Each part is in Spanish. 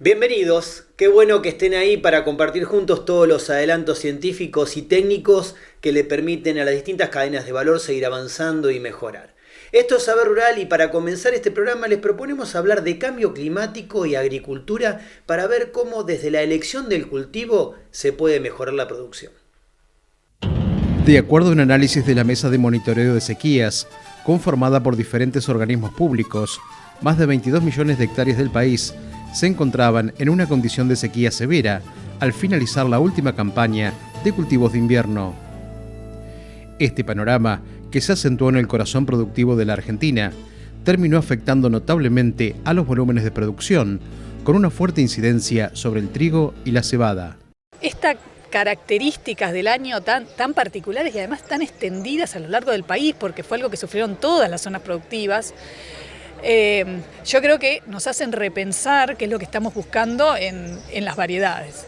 Bienvenidos, qué bueno que estén ahí para compartir juntos todos los adelantos científicos y técnicos que le permiten a las distintas cadenas de valor seguir avanzando y mejorar. Esto es Saber Rural y para comenzar este programa les proponemos hablar de cambio climático y agricultura para ver cómo desde la elección del cultivo se puede mejorar la producción. De acuerdo a un análisis de la Mesa de Monitoreo de Sequías, conformada por diferentes organismos públicos, más de 22 millones de hectáreas del país se encontraban en una condición de sequía severa al finalizar la última campaña de cultivos de invierno. Este panorama, que se acentuó en el corazón productivo de la Argentina, terminó afectando notablemente a los volúmenes de producción, con una fuerte incidencia sobre el trigo y la cebada. Estas características del año tan particulares y además tan extendidas a lo largo del país, porque fue algo que sufrieron todas las zonas productivas, yo creo que nos hacen repensar qué es lo que estamos buscando en las variedades.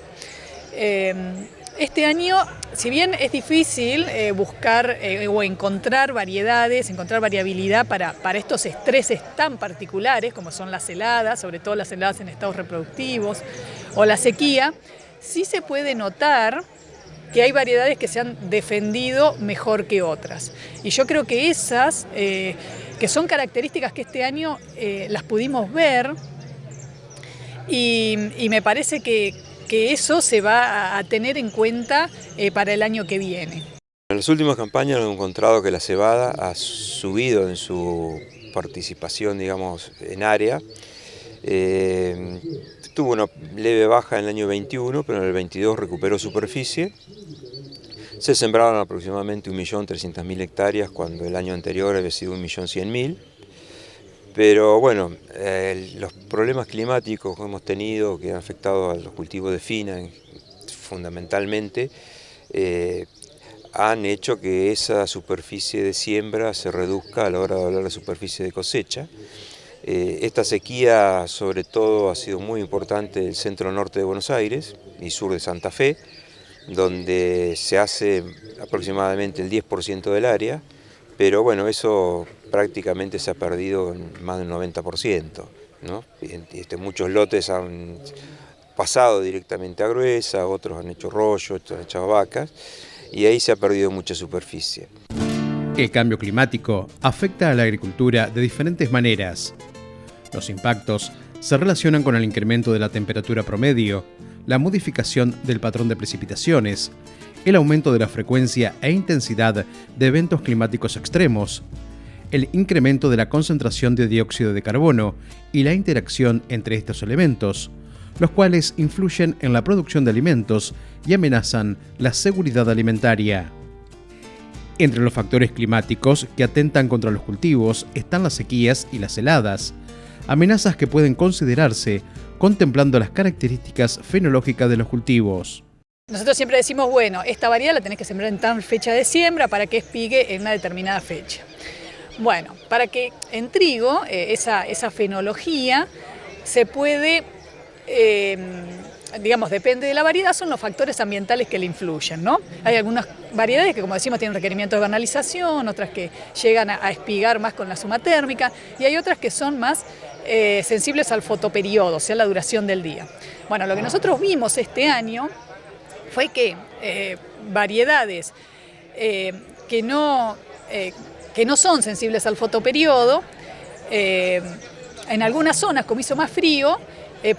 Este año, si bien es difícil buscar o encontrar variedades, encontrar variabilidad para estos estreses tan particulares como son las heladas, sobre todo las heladas en estados reproductivos, o la sequía, sí se puede notar que hay variedades que se han defendido mejor que otras. Y yo creo que esas, que son características que este año las pudimos ver, y me parece que eso se va a tener en cuenta para el año que viene. En las últimas campañas hemos encontrado que la cebada ha subido en su participación, digamos, en área. Tuvo una leve baja en el año 21, pero en el 22 recuperó superficie. Se sembraron aproximadamente 1.300.000 hectáreas cuando el año anterior había sido 1.100.000. Pero bueno, los problemas climáticos que hemos tenido, que han afectado a los cultivos de fina fundamentalmente, han hecho que esa superficie de siembra se reduzca a la hora de hablar de superficie de cosecha. Esta sequía sobre todo ha sido muy importante en el centro norte de Buenos Aires y sur de Santa Fe, donde se hace aproximadamente el 10% del área, pero bueno, eso prácticamente se ha perdido en más del 90%, ¿no? Muchos lotes han pasado directamente a gruesa, otros han hecho rollo, otros han echado vacas, y ahí se ha perdido mucha superficie. El cambio climático afecta a la agricultura de diferentes maneras. Los impactos se relacionan con el incremento de la temperatura promedio, la modificación del patrón de precipitaciones, el aumento de la frecuencia e intensidad de eventos climáticos extremos, el incremento de la concentración de dióxido de carbono y la interacción entre estos elementos, los cuales influyen en la producción de alimentos y amenazan la seguridad alimentaria. Entre los factores climáticos que atentan contra los cultivos están las sequías y las heladas, amenazas que pueden considerarse contemplando las características fenológicas de los cultivos. Nosotros siempre decimos, bueno, esta variedad la tenés que sembrar en tal fecha de siembra para que espigue en una determinada fecha. Bueno, para que en trigo esa fenología se puede, digamos, depende de la variedad, son los factores ambientales que le influyen, ¿no? Hay algunas variedades que, como decimos, tienen requerimientos de vernalización, otras que llegan a espigar más con la suma térmica, y hay otras que son más sensibles al fotoperiodo, o sea, la duración del día. Bueno, lo que nosotros vimos este año fue que variedades que no son sensibles al fotoperiodo, en algunas zonas, como hizo más frío,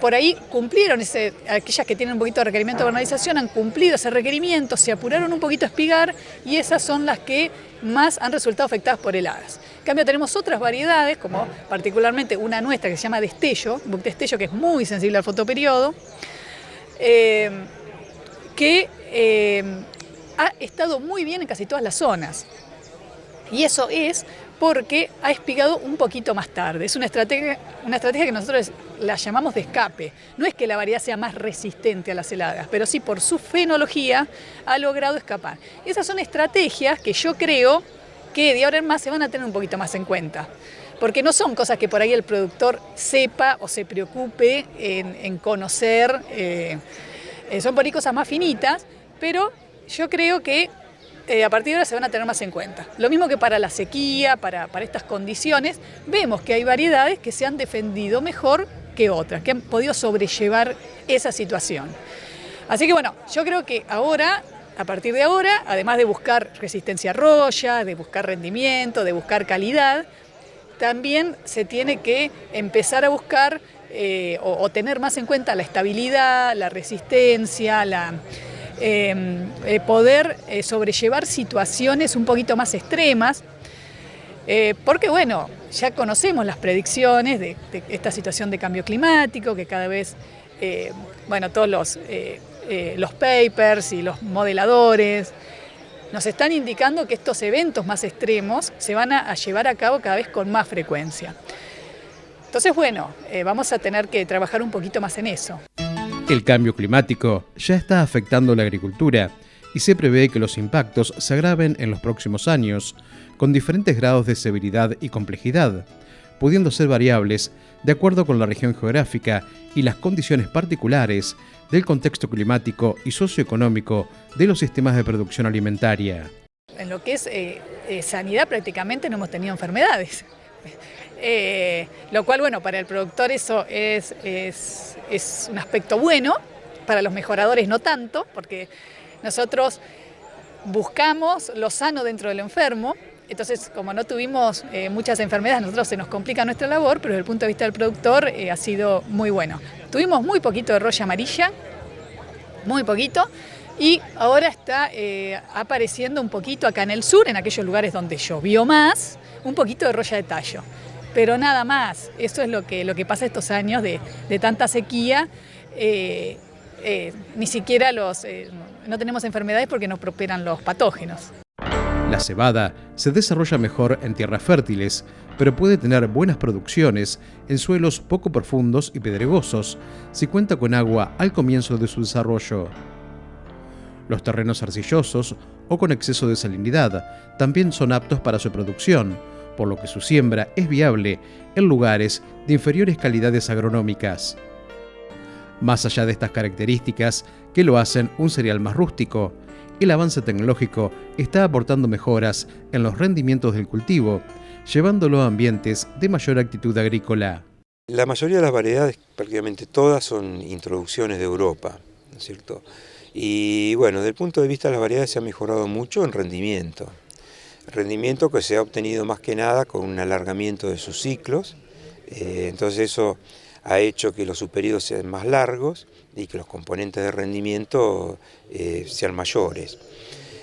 por ahí cumplieron, aquellas que tienen un poquito de requerimiento de vernalización han cumplido ese requerimiento, se apuraron un poquito a espigar y esas son las que más han resultado afectadas por heladas. En cambio tenemos otras variedades, como particularmente una nuestra que se llama Destello, Buc Destello, que es muy sensible al fotoperiodo, que ha estado muy bien en casi todas las zonas. Y eso es porque ha espigado un poquito más tarde. Es una estrategia que nosotros la llamamos de escape. No es que la variedad sea más resistente a las heladas, pero sí por su fenología ha logrado escapar. Esas son estrategias que yo creo que de ahora en más se van a tener un poquito más en cuenta. Porque no son cosas que por ahí el productor sepa o se preocupe en conocer. Son por ahí cosas más finitas, pero yo creo que a partir de ahora se van a tener más en cuenta. Lo mismo que para la sequía, para estas condiciones, vemos que hay variedades que se han defendido mejor que otras, que han podido sobrellevar esa situación. Así que bueno, yo creo que ahora, a partir de ahora, además de buscar resistencia a roya, de buscar rendimiento, de buscar calidad, también se tiene que empezar a buscar o tener más en cuenta la estabilidad, la resistencia, poder sobrellevar situaciones un poquito más extremas, porque bueno, ya conocemos las predicciones de esta situación de cambio climático, que cada vez, todos los papers y los modeladores nos están indicando que estos eventos más extremos se van a llevar a cabo cada vez con más frecuencia. Entonces, bueno, vamos a tener que trabajar un poquito más en eso. El cambio climático ya está afectando la agricultura y se prevé que los impactos se agraven en los próximos años, con diferentes grados de severidad y complejidad, pudiendo ser variables de acuerdo con la región geográfica y las condiciones particulares del contexto climático y socioeconómico de los sistemas de producción alimentaria. En lo que es sanidad prácticamente no hemos tenido enfermedades. Lo cual, bueno, para el productor eso es un aspecto bueno, para los mejoradores no tanto, porque nosotros buscamos lo sano dentro del enfermo. Entonces, como no tuvimos muchas enfermedades, a nosotros se nos complica nuestra labor, pero desde el punto de vista del productor ha sido muy bueno. Tuvimos muy poquito de roya amarilla, muy poquito, y ahora está apareciendo un poquito acá en el sur, en aquellos lugares donde llovió más, un poquito de roya de tallo. Pero nada más, eso es lo que pasa estos años de tanta sequía. Ni siquiera no tenemos enfermedades porque nos prosperan los patógenos. La cebada se desarrolla mejor en tierras fértiles, pero puede tener buenas producciones en suelos poco profundos y pedregosos si cuenta con agua al comienzo de su desarrollo. Los terrenos arcillosos o con exceso de salinidad también son aptos para su producción, por lo que su siembra es viable en lugares de inferiores calidades agronómicas. Más allá de estas características que lo hacen un cereal más rústico, el avance tecnológico está aportando mejoras en los rendimientos del cultivo, llevándolo a ambientes de mayor actitud agrícola. La mayoría de las variedades, prácticamente todas, son introducciones de Europa, ¿no es cierto? Y bueno, desde el punto de vista de las variedades se ha mejorado mucho en rendimiento. Rendimiento que se ha obtenido más que nada con un alargamiento de sus ciclos, entonces eso ha hecho que los subperiodos sean más largos y que los componentes de rendimiento sean mayores.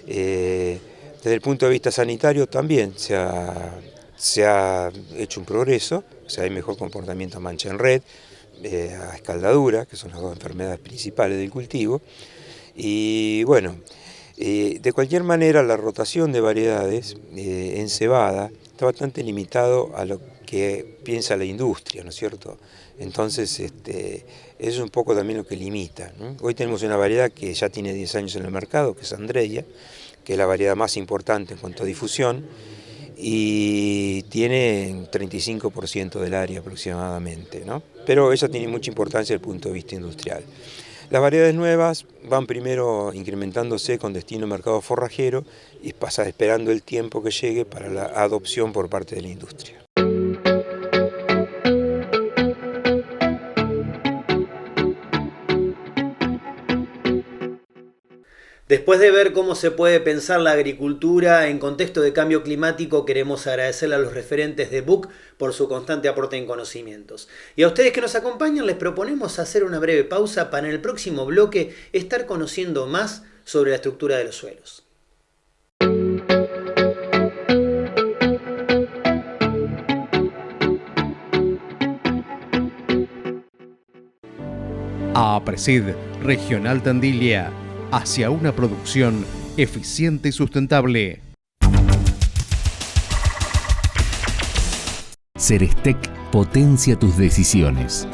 Desde el punto de vista sanitario también se ha hecho un progreso, o sea, hay mejor comportamiento a mancha en red, a escaldadura, que son las dos enfermedades principales del cultivo. Y bueno, de cualquier manera la rotación de variedades en cebada está bastante limitado a lo que piensa la industria, ¿no es cierto? Entonces, eso es un poco también lo que limita, ¿no? Hoy tenemos una variedad que ya tiene 10 años en el mercado, que es Andreya, que es la variedad más importante en cuanto a difusión, y tiene un 35% del área aproximadamente, ¿no? Pero ella tiene mucha importancia desde el punto de vista industrial. Las variedades nuevas van primero incrementándose con destino al mercado forrajero y pasa esperando el tiempo que llegue para la adopción por parte de la industria. Después de ver cómo se puede pensar la agricultura en contexto de cambio climático, queremos agradecerle a los referentes de BUC por su constante aporte en conocimientos. Y a ustedes que nos acompañan les proponemos hacer una breve pausa para en el próximo bloque estar conociendo más sobre la estructura de los suelos. APRESID Regional Tandilia, hacia una producción eficiente y sustentable. Cerestec potencia tus decisiones.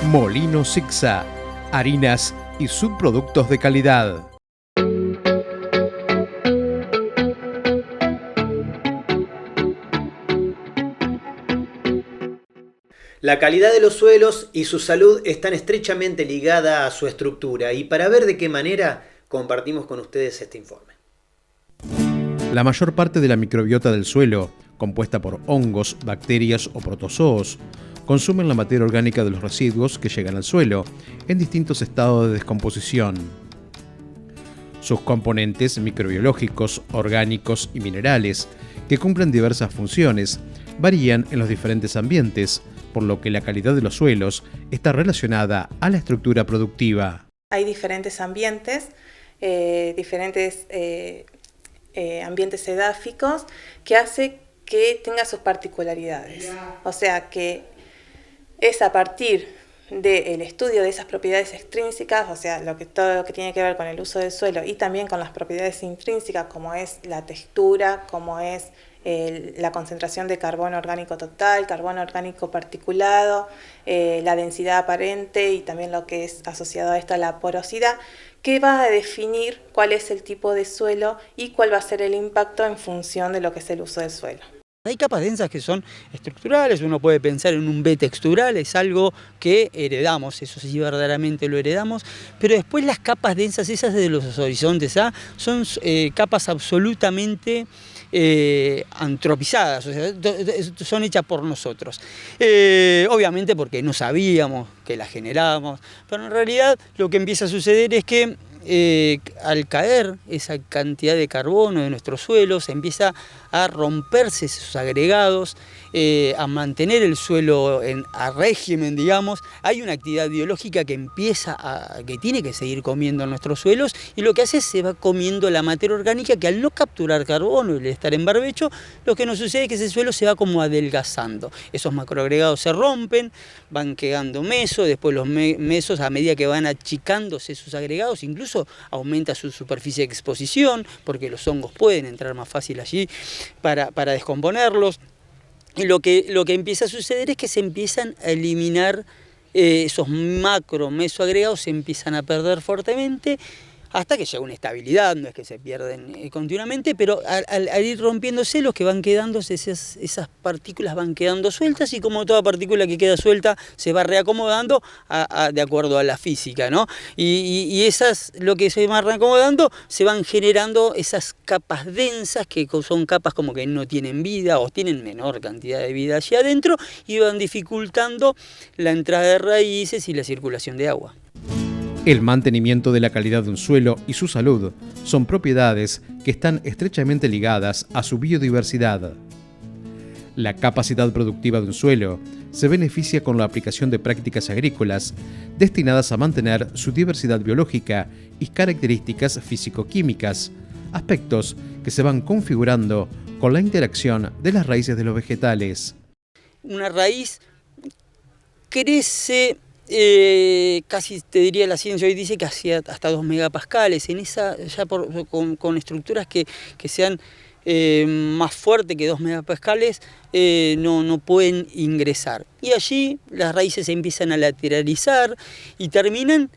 Molino Sixa, harinas y subproductos de calidad. La calidad de los suelos y su salud están estrechamente ligada a su estructura y para ver de qué manera compartimos con ustedes este informe. La mayor parte de la microbiota del suelo, compuesta por hongos, bacterias o protozoos, consumen la materia orgánica de los residuos que llegan al suelo en distintos estados de descomposición. Sus componentes microbiológicos, orgánicos y minerales, que cumplen diversas funciones, varían en los diferentes ambientes, por lo que la calidad de los suelos está relacionada a la estructura productiva. Hay diferentes ambientes, ambientes edáficos, que hace que tenga sus particularidades. O sea que es a partir del estudio de esas propiedades extrínsecas, o sea, todo lo que tiene que ver con el uso del suelo y también con las propiedades intrínsecas, como es la textura, como es la concentración de carbono orgánico total, carbono orgánico particulado, la densidad aparente y también lo que es asociado a esta la porosidad, que va a definir cuál es el tipo de suelo y cuál va a ser el impacto en función de lo que es el uso del suelo. Hay capas densas que son estructurales, uno puede pensar en un B textural, es algo que heredamos, eso sí verdaderamente lo heredamos, pero después las capas densas, esas de los horizontes A, son capas absolutamente antropizadas, o sea, son hechas por nosotros. Obviamente porque no sabíamos que las generábamos, pero en realidad lo que empieza a suceder es que al caer esa cantidad de carbono de nuestros suelos, empieza a romperse esos agregados, a mantener el suelo a régimen, digamos. Hay una actividad biológica que que tiene que seguir comiendo nuestros suelos, y lo que hace es se va comiendo la materia orgánica, que al no capturar carbono y al estar en barbecho, lo que nos sucede es que ese suelo se va como adelgazando. Esos macroagregados se rompen, van quedando mesos, después los mesos, a medida que van achicándose esos agregados, incluso aumenta su superficie de exposición, porque los hongos pueden entrar más fácil allí para descomponerlos. Y lo que empieza a suceder es que se empiezan a eliminar esos mesoagregados, se empiezan a perder fuertemente, hasta que llega una estabilidad, no es que se pierden continuamente, pero al ir rompiéndose, los que van quedando, esas partículas van quedando sueltas, y como toda partícula que queda suelta se va reacomodando de acuerdo a la física, ¿no? Y lo que se va reacomodando, se van generando esas capas densas, que son capas como que no tienen vida o tienen menor cantidad de vida allí adentro, y van dificultando la entrada de raíces y la circulación de agua. El mantenimiento de la calidad de un suelo y su salud son propiedades que están estrechamente ligadas a su biodiversidad. La capacidad productiva de un suelo se beneficia con la aplicación de prácticas agrícolas destinadas a mantener su diversidad biológica y características físico-químicas, aspectos que se van configurando con la interacción de las raíces de los vegetales. Una raíz crece, casi te diría la ciencia hoy dice que hasta 2 megapascales, con estructuras que sean más fuertes que 2 megapascales, no pueden ingresar. Y allí las raíces se empiezan a lateralizar y terminamos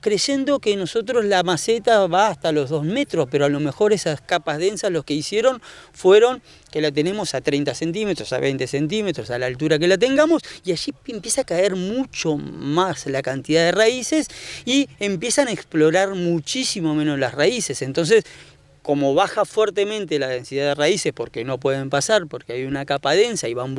creyendo que nosotros la maceta va hasta los 2 metros, pero a lo mejor esas capas densas lo que hicieron fueron que la tenemos a 30 centímetros, a 20 centímetros, a la altura que la tengamos, y allí empieza a caer mucho más la cantidad de raíces y empiezan a explorar muchísimo menos las raíces. Entonces, como baja fuertemente la densidad de raíces porque no pueden pasar, porque hay una capa densa y van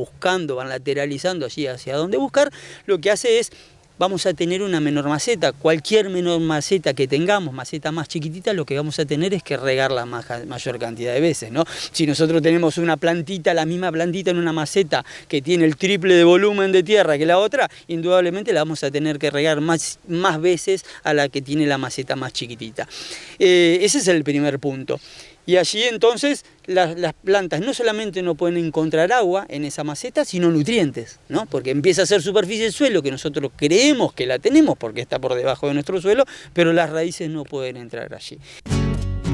lateralizando allí hacia donde buscar, lo que hace es vamos a tener una menor maceta. Cualquier menor maceta que tengamos, maceta más chiquitita, lo que vamos a tener es que regarla mayor cantidad de veces, ¿no? Si nosotros tenemos una plantita, la misma plantita en una maceta que tiene el triple de volumen de tierra que la otra, indudablemente la vamos a tener que regar más veces a la que tiene la maceta más chiquitita. Ese es el primer punto. Y allí entonces las plantas no solamente no pueden encontrar agua en esa maceta, sino nutrientes, ¿no? Porque empieza a ser superficie del suelo que nosotros creemos que la tenemos porque está por debajo de nuestro suelo, pero las raíces no pueden entrar allí.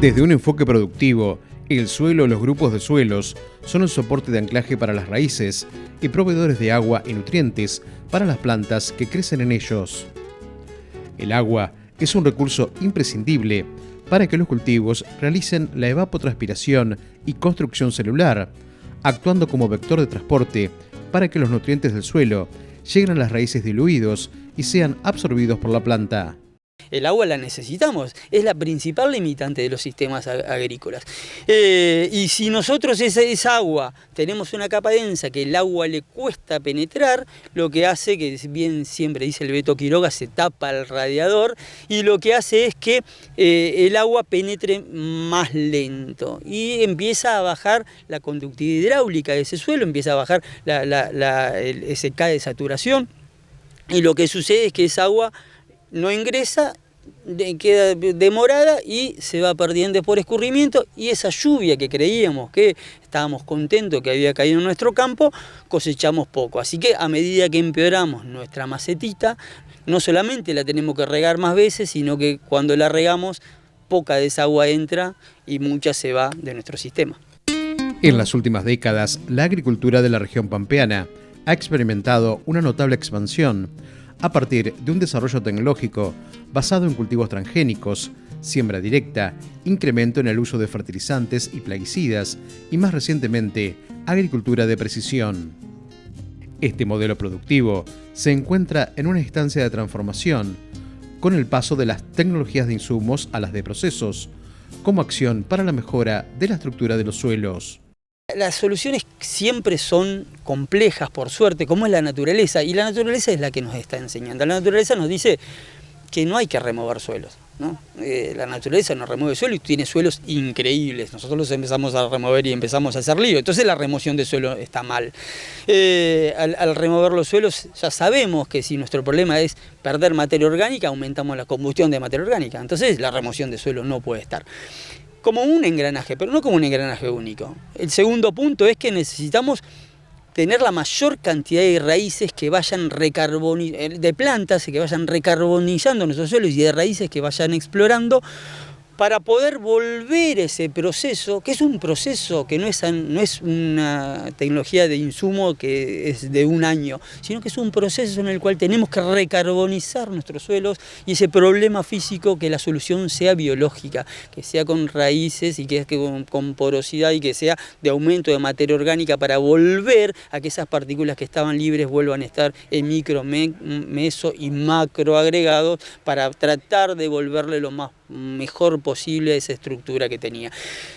Desde un enfoque productivo, el suelo o los grupos de suelos son el soporte de anclaje para las raíces y proveedores de agua y nutrientes para las plantas que crecen en ellos. El agua es un recurso imprescindible para que los cultivos realicen la evapotranspiración y construcción celular, actuando como vector de transporte para que los nutrientes del suelo lleguen a las raíces diluidos y sean absorbidos por la planta. El agua la necesitamos, es la principal limitante de los sistemas agrícolas. Y si nosotros esa agua tenemos una capa densa que el agua le cuesta penetrar, lo que hace, que bien siempre dice el Beto Quiroga, se tapa el radiador y lo que hace es que el agua penetre más lento y empieza a bajar la conductividad hidráulica de ese suelo, empieza a bajar ese K de saturación y lo que sucede es que esa agua no ingresa, queda demorada y se va perdiendo por escurrimiento y esa lluvia que creíamos que estábamos contentos que había caído en nuestro campo, cosechamos poco. Así que a medida que empeoramos nuestra macetita, no solamente la tenemos que regar más veces, sino que cuando la regamos, poca de esa agua entra y mucha se va de nuestro sistema. En las últimas décadas, la agricultura de la región pampeana ha experimentado una notable expansión a partir de un desarrollo tecnológico basado en cultivos transgénicos, siembra directa, incremento en el uso de fertilizantes y plaguicidas y más recientemente, agricultura de precisión. Este modelo productivo se encuentra en una instancia de transformación con el paso de las tecnologías de insumos a las de procesos, como acción para la mejora de la estructura de los suelos. Las soluciones siempre son complejas, por suerte, como es la naturaleza, y la naturaleza es la que nos está enseñando. La naturaleza nos dice que no hay que remover suelos, ¿no? La naturaleza no remueve suelo y tiene suelos increíbles. Nosotros los empezamos a remover y empezamos a hacer lío, entonces la remoción de suelo está mal. Al remover los suelos ya sabemos que si nuestro problema es perder materia orgánica, aumentamos la combustión de materia orgánica, entonces la remoción de suelo no puede estar. Como un engranaje, pero no como un engranaje único. El segundo punto es que necesitamos tener la mayor cantidad de raíces que vayan de plantas que vayan recarbonizando nuestros suelos y de raíces que vayan explorando para poder volver ese proceso, que es un proceso que no es una tecnología de insumo que es de un año, sino que es un proceso en el cual tenemos que recarbonizar nuestros suelos y ese problema físico, que la solución sea biológica, que sea con raíces y que con porosidad y que sea de aumento de materia orgánica para volver a que esas partículas que estaban libres vuelvan a estar en micro, meso y macro agregados para tratar de volverle lo más mejor posible a esa estructura que tenía.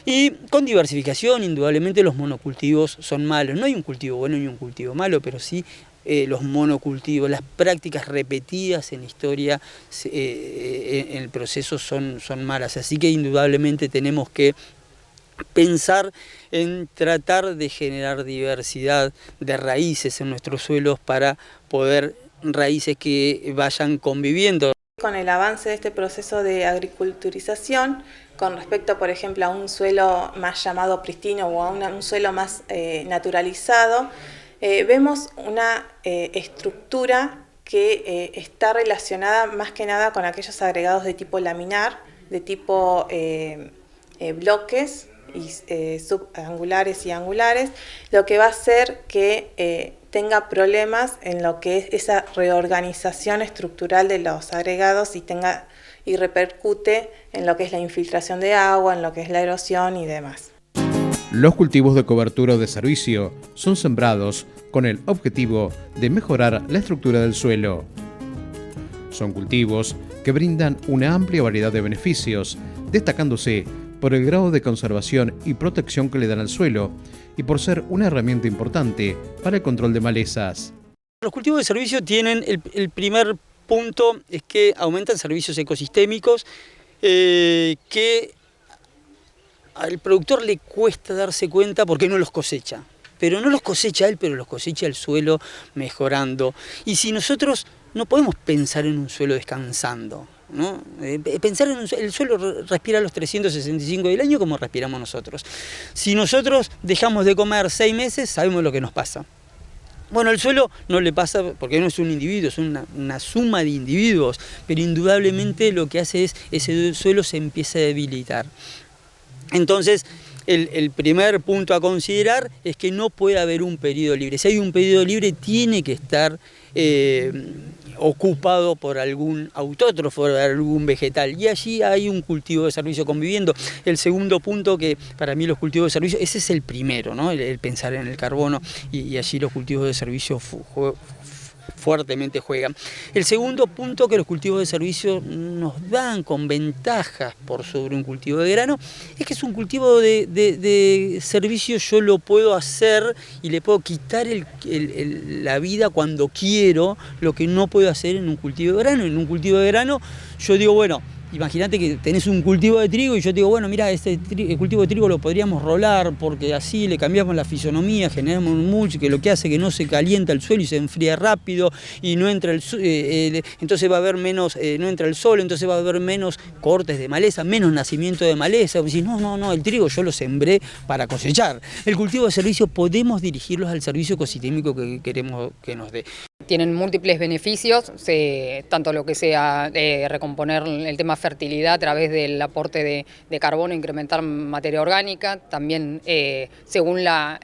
Y con diversificación, indudablemente los monocultivos son malos. No hay un cultivo bueno ni un cultivo malo, pero sí los monocultivos, las prácticas repetidas en la historia, en el proceso son malas. Así que indudablemente tenemos que pensar en tratar de generar diversidad de raíces en nuestros suelos para poder raíces que vayan conviviendo. Con el avance de este proceso de agriculturización, con respecto, por ejemplo, a un suelo más llamado pristino o a un suelo más naturalizado, vemos una estructura que está relacionada más que nada con aquellos agregados de tipo laminar, de tipo bloques y subangulares y angulares, lo que va a hacer que tenga problemas en lo que es esa reorganización estructural de los agregados y repercute en lo que es la infiltración de agua, en lo que es la erosión y demás. Los cultivos de cobertura o de servicio son sembrados con el objetivo de mejorar la estructura del suelo. Son cultivos que brindan una amplia variedad de beneficios, destacándose por el grado de conservación y protección que le dan al suelo y por ser una herramienta importante para el control de malezas. Los cultivos de servicio tienen el primer punto, es que aumentan servicios ecosistémicos que al productor le cuesta darse cuenta porque no los cosecha. Pero no los cosecha él, pero los cosecha el suelo mejorando. Y si nosotros no podemos pensar en un suelo descansando, ¿no? Pensar en el suelo respira los 365 del año como respiramos nosotros. Si nosotros dejamos de comer 6 meses, sabemos lo que nos pasa. Bueno, el suelo no le pasa porque no es un individuo, es una suma de individuos, pero indudablemente lo que hace es ese suelo se empieza a debilitar. Entonces, el primer punto a considerar es que no puede haber un periodo libre. Si hay un periodo libre, tiene que estar ocupado por algún autótrofo, por algún vegetal, y allí hay un cultivo de servicio conviviendo. El segundo punto, que para mí los cultivos de servicio, ese es el primero, ¿no? El pensar en el carbono, y allí los cultivos de servicio fuertemente juegan. El segundo punto que los cultivos de servicio nos dan con ventajas por sobre un cultivo de grano es que es un cultivo de servicio, yo lo puedo hacer y le puedo quitar la vida cuando quiero, lo que no puedo hacer en un cultivo de grano. En un cultivo de grano yo digo, bueno, imagínate que tenés un cultivo de trigo y yo te digo, bueno, mira, el cultivo de trigo lo podríamos rolar porque así le cambiamos la fisonomía, generamos un mulch que lo que hace que no se calienta el suelo y se enfría rápido y no entra entonces va a haber menos, no entra el sol, entonces va a haber menos cortes de maleza, menos nacimiento de maleza. Y no, el trigo yo lo sembré para cosechar. El cultivo de servicio podemos dirigirlos al servicio ecosistémico que queremos que nos dé. Tienen múltiples beneficios, tanto lo que sea recomponer el tema fertilidad a través del aporte de carbono, incrementar materia orgánica, también según las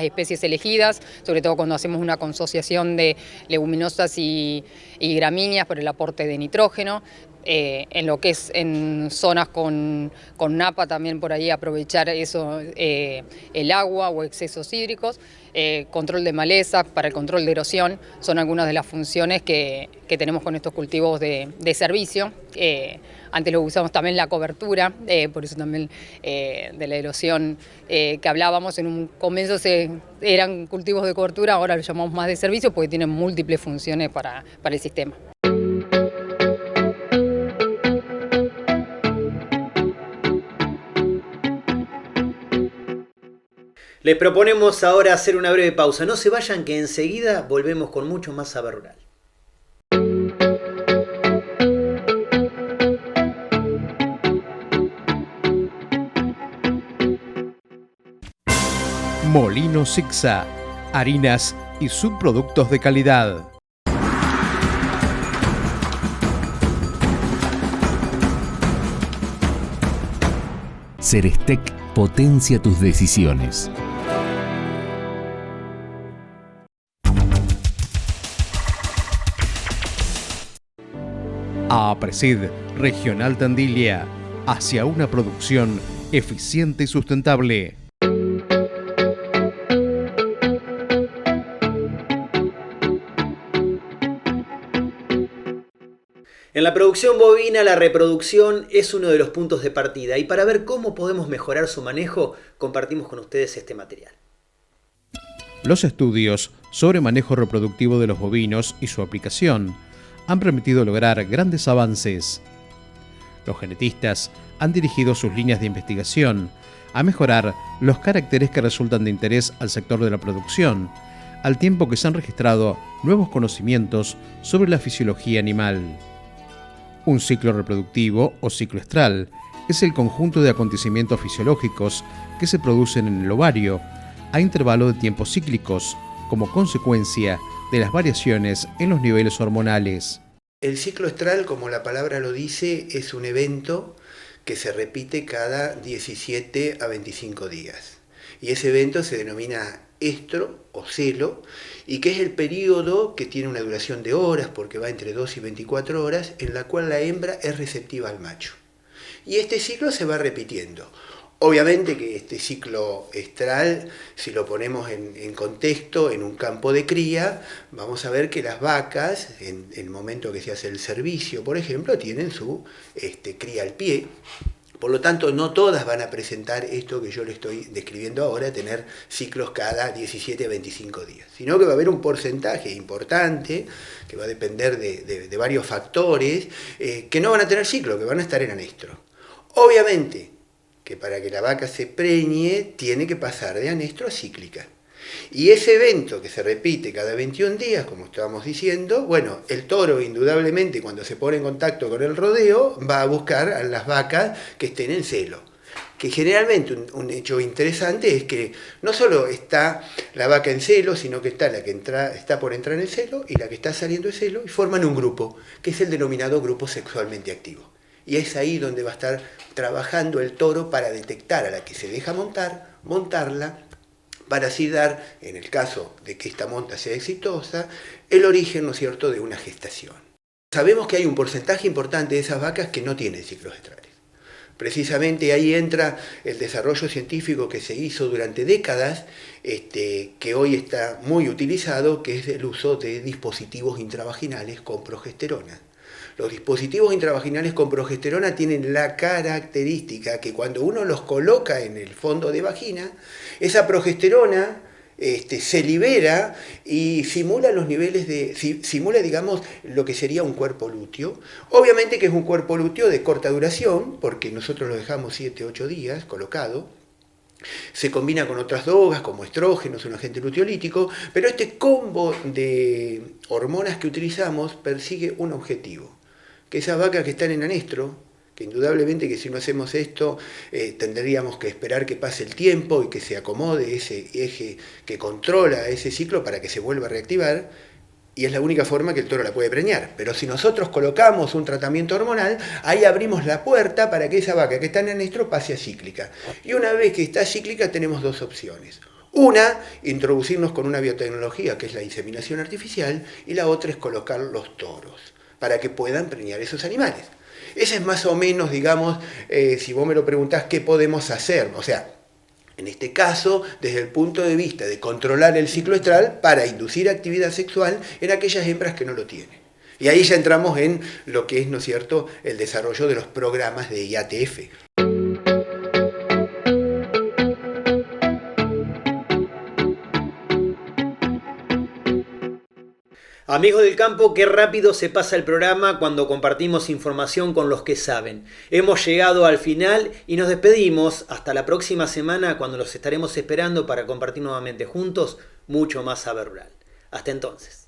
especies elegidas, sobre todo cuando hacemos una consociación de leguminosas y gramíneas por el aporte de nitrógeno. En lo que es en zonas con napa también por ahí aprovechar eso, el agua o excesos hídricos, control de maleza, para el control de erosión, son algunas de las funciones que tenemos con estos cultivos de servicio. Antes lo usamos también la cobertura, por eso también de la erosión que hablábamos, en un comienzo eran cultivos de cobertura, ahora lo llamamos más de servicio porque tienen múltiples funciones para el sistema. Les proponemos ahora hacer una breve pausa. No se vayan, que enseguida volvemos con mucho más Saber Rural. Molino Sixa, harinas y subproductos de calidad. Cerestec potencia tus decisiones. APRESID Regional Tandilia, hacia una producción eficiente y sustentable. En la producción bovina, la reproducción es uno de los puntos de partida, y para ver cómo podemos mejorar su manejo, compartimos con ustedes este material. Los estudios sobre manejo reproductivo de los bovinos y su aplicación han permitido lograr grandes avances. Los genetistas han dirigido sus líneas de investigación a mejorar los caracteres que resultan de interés al sector de la producción, al tiempo que se han registrado nuevos conocimientos sobre la fisiología animal. Un ciclo reproductivo o ciclo estral es el conjunto de acontecimientos fisiológicos que se producen en el ovario a intervalo de tiempos cíclicos como consecuencia de las variaciones en los niveles hormonales. El ciclo estral, como la palabra lo dice, es un evento que se repite cada 17 a 25 días. Y ese evento se denomina estro o celo, y que es el periodo que tiene una duración de horas, porque va entre 2 y 24 horas, en la cual la hembra es receptiva al macho. Y este ciclo se va repitiendo. Obviamente que este ciclo estral, si lo ponemos en contexto, en un campo de cría, vamos a ver que las vacas, en el momento que se hace el servicio, por ejemplo, tienen su cría al pie. Por lo tanto, no todas van a presentar esto que yo le estoy describiendo ahora, tener ciclos cada 17 a 25 días, sino que va a haber un porcentaje importante, que va a depender de varios factores, que no van a tener ciclo, que van a estar en anestro. Obviamente que para que la vaca se preñe, tiene que pasar de anestro a cíclica. Y ese evento que se repite cada 21 días, como estábamos diciendo, bueno, el toro indudablemente cuando se pone en contacto con el rodeo va a buscar a las vacas que estén en celo. Que generalmente un hecho interesante es que no solo está la vaca en celo, sino que está la que está por entrar en celo y la que está saliendo de celo, y forman un grupo, que es el denominado grupo sexualmente activo. Y es ahí donde va a estar trabajando el toro para detectar a la que se deja montarla, para así dar, en el caso de que esta monta sea exitosa, el origen, ¿no es cierto?, de una gestación. Sabemos que hay un porcentaje importante de esas vacas que no tienen ciclos estrales. Precisamente ahí entra el desarrollo científico que se hizo durante décadas, que hoy está muy utilizado, que es el uso de dispositivos intravaginales con progesterona. Los dispositivos intravaginales con progesterona tienen la característica que cuando uno los coloca en el fondo de vagina, esa progesterona se libera y simula los niveles simula, digamos, lo que sería un cuerpo lúteo. Obviamente que es un cuerpo lúteo de corta duración, porque nosotros lo dejamos 7-8 días colocado. Se combina con otras drogas como estrógenos, un agente luteolítico, pero este combo de hormonas que utilizamos persigue un objetivo, que esas vacas que están en anestro, que indudablemente que si no hacemos esto tendríamos que esperar que pase el tiempo y que se acomode ese eje que controla ese ciclo para que se vuelva a reactivar, y es la única forma que el toro la puede preñar. Pero si nosotros colocamos un tratamiento hormonal, ahí abrimos la puerta para que esa vaca que está en anestro pase a cíclica. Y una vez que está cíclica tenemos dos opciones. Una, introducirnos con una biotecnología que es la inseminación artificial, y la otra es colocar los toros para que puedan preñar esos animales. Ese es más o menos, digamos, si vos me lo preguntás, ¿qué podemos hacer? O sea, en este caso, desde el punto de vista de controlar el ciclo estral para inducir actividad sexual en aquellas hembras que no lo tienen. Y ahí ya entramos en lo que es, ¿no es cierto?, el desarrollo de los programas de IATF. Amigos del campo, qué rápido se pasa el programa cuando compartimos información con los que saben. Hemos llegado al final y nos despedimos hasta la próxima semana, cuando los estaremos esperando para compartir nuevamente juntos mucho más saber rural. Hasta entonces.